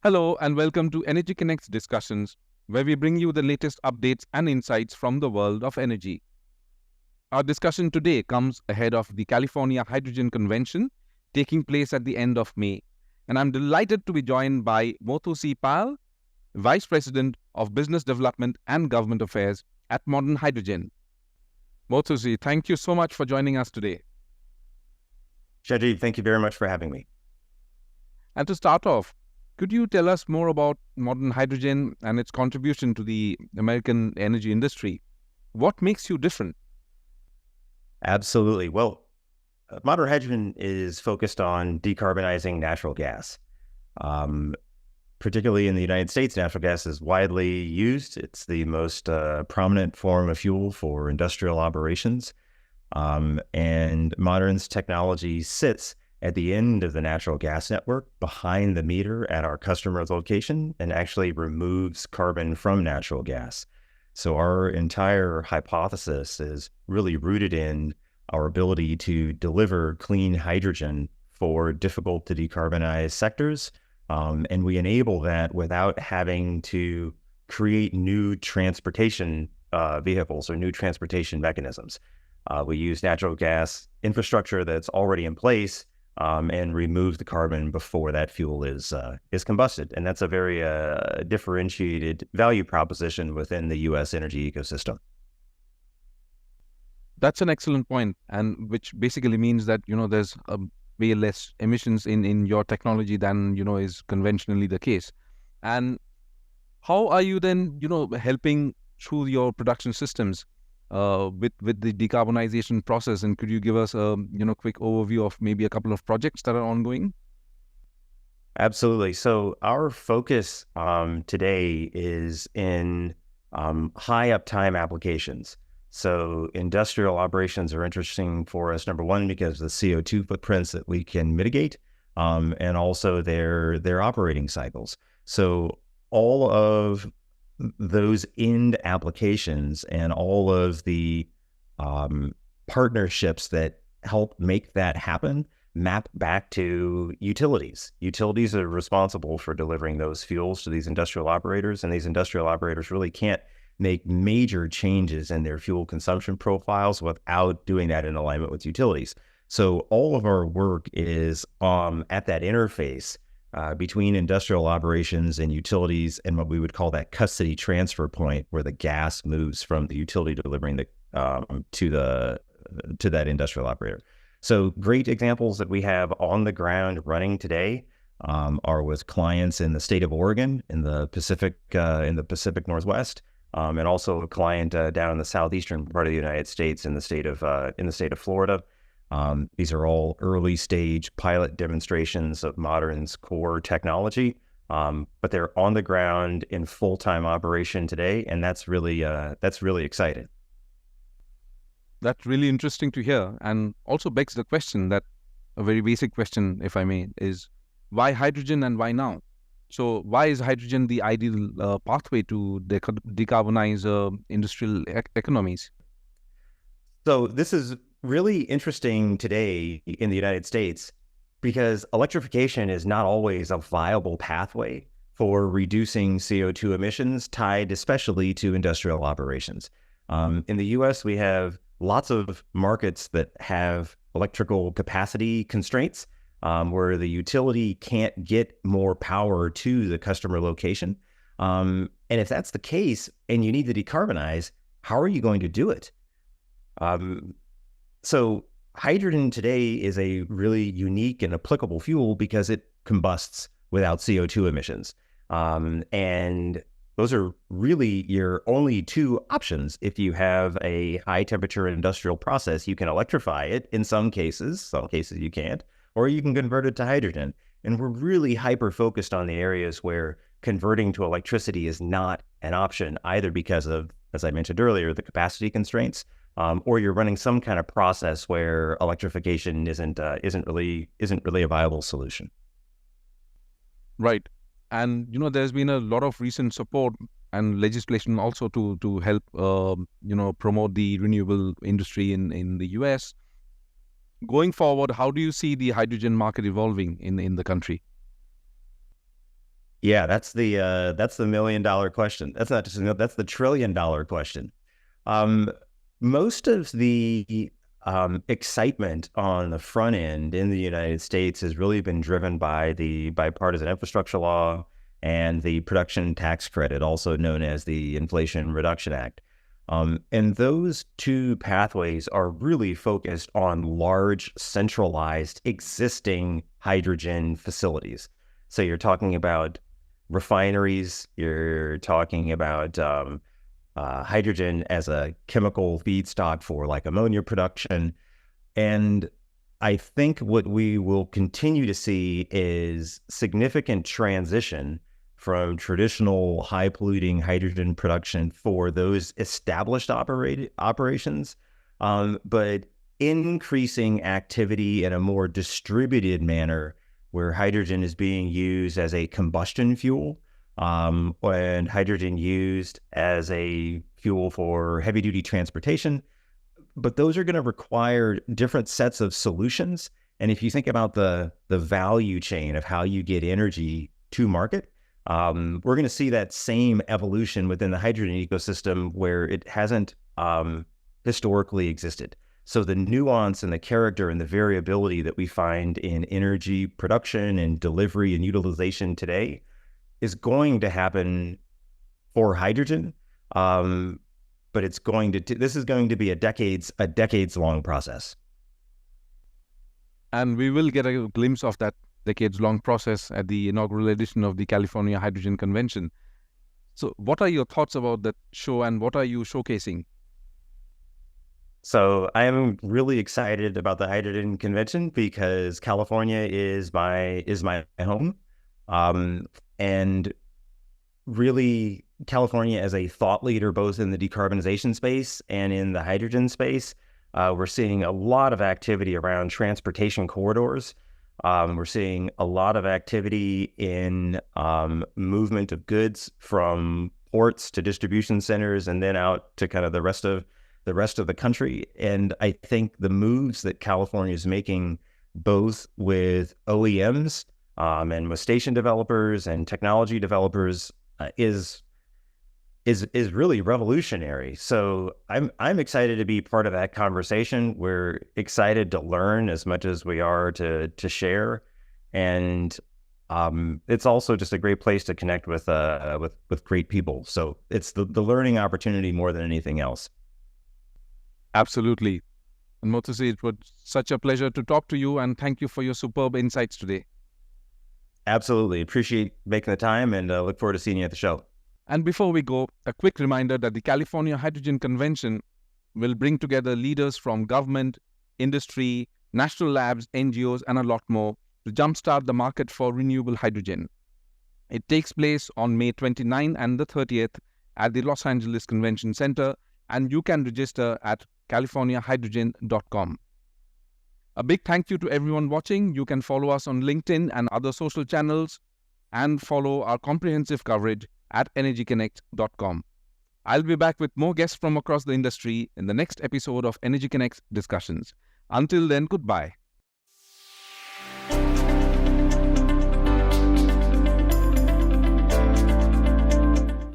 Hello and welcome to Energy Connects discussions, where we bring you the latest updates and insights from the world of energy. Our discussion today comes ahead of the California Hydrogen Convention taking place at the end of May, and I'm delighted to be joined by Mothusi Pahl, Vice President of Business Development and Government Affairs at Modern Hydrogen. Mothusi, thank you so much for joining us today. Chiranjib, thank you very much for having me. And to start off, could you tell us more about Modern Hydrogen and its contribution to the American energy industry? What makes you different? Absolutely. Well, Modern Hydrogen is focused on decarbonizing natural gas. Particularly in the United States, natural gas is widely used. It's the most prominent form of fuel for industrial operations. And Modern's technology sits at the end of the natural gas network, behind the meter at our customer's location, and actually removes carbon from natural gas. So our entire hypothesis is really rooted in our ability to deliver clean hydrogen for difficult to decarbonize sectors. And we enable that without having to create new transportation vehicles or new transportation mechanisms. We use natural gas infrastructure that's already in place and remove the carbon before that fuel is combusted. And that's a very differentiated value proposition within the U.S. energy ecosystem. That's an excellent point, and which basically means that, there's way less emissions in your technology than, is conventionally the case. And how are you then, helping through your production systems with the decarbonization process? And could you give us a quick overview of maybe a couple of projects that are ongoing? Absolutely. So our focus today is in high uptime applications. So industrial operations are interesting for us, number one, because of the CO2 footprints that we can mitigate, and also their operating cycles. So all of those end applications and all of the partnerships that help make that happen map back to utilities. Utilities are responsible for delivering those fuels to these industrial operators, and these industrial operators really can't make major changes in their fuel consumption profiles without doing that in alignment with utilities. So all of our work is at that interface between industrial operations and utilities, and what we would call that custody transfer point, where the gas moves from the utility delivering to that industrial operator. So great examples that we have on the ground running today are with clients in the state of Oregon, in the Pacific Northwest, and also a client down in the southeastern part of the United States in the state of Florida. These are all early stage pilot demonstrations of Modern's core technology, but they're on the ground in full-time operation today, and that's really exciting. That's really interesting to hear, and also begs the question that a very basic question, if I may, is why hydrogen and why now? So why is hydrogen the ideal pathway to decarbonize industrial economies? So this is really interesting today in the United States because electrification is not always a viable pathway for reducing CO2 emissions tied especially to industrial operations. In the US, we have lots of markets that have electrical capacity constraints, where the utility can't get more power to the customer location. And if that's the case and you need to decarbonize, how are you going to do it? So hydrogen today is a really unique and applicable fuel because it combusts without CO2 emissions. And those are really your only two options. If you have a high temperature industrial process, you can electrify it in some cases you can't, or you can convert it to hydrogen. And we're really hyper focused on the areas where converting to electricity is not an option, either because of, as I mentioned earlier, the capacity constraints, or you're running some kind of process where electrification isn't really a viable solution. Right. And, there's been a lot of recent support and legislation also to help, promote the renewable industry in the US. Going forward, how do you see the hydrogen market evolving in the country? Yeah, that's the $1 million question. That's not just that's the $1 trillion question. Um, Most of the excitement on the front end in the United States has really been driven by the bipartisan infrastructure law and the production tax credit, also known as the Inflation Reduction Act. And those two pathways are really focused on large, centralized, existing hydrogen facilities. So you're talking about refineries, you're talking about hydrogen as a chemical feedstock for like ammonia production. And I think what we will continue to see is significant transition from traditional high polluting hydrogen production for those established operations, but increasing activity in a more distributed manner where hydrogen is being used as a combustion fuel, and hydrogen used as a fuel for heavy duty transportation. But those are going to require different sets of solutions. And if you think about the value chain of how you get energy to market, we're going to see that same evolution within the hydrogen ecosystem where it hasn't historically existed. So the nuance and the character and the variability that we find in energy production and delivery and utilization today is going to happen for hydrogen. But it's this is going to be a decades long process. And we will get a glimpse of that decades-long process at the inaugural edition of the California Hydrogen Convention. So what are your thoughts about that show and what are you showcasing? So I am really excited about the Hydrogen Convention because California is my home. And really California as a thought leader, both in the decarbonization space and in the hydrogen space. We're seeing a lot of activity around transportation corridors. We're seeing a lot of activity in movement of goods from ports to distribution centers and then out to kind of the rest of the country. And I think the moves that California is making, both with OEMs and with station developers and technology developers, is really revolutionary. So I'm excited to be part of that conversation. We're excited to learn as much as we are to share, and it's also just a great place to connect with great people. So it's the learning opportunity more than anything else. Absolutely. And Mothusi, it was such a pleasure to talk to you, and thank you for your superb insights today. Absolutely. Appreciate making the time, and look forward to seeing you at the show. And before we go, a quick reminder that the California Hydrogen Convention will bring together leaders from government, industry, national labs, NGOs, and a lot more to jumpstart the market for renewable hydrogen. It takes place on May 29 and the 30th at the Los Angeles Convention Center, and you can register at californiahydrogen.com. A big thank you to everyone watching. You can follow us on LinkedIn and other social channels and follow our comprehensive coverage at energyconnect.com. I'll be back with more guests from across the industry in the next episode of Energy Connect Discussions. Until then, goodbye.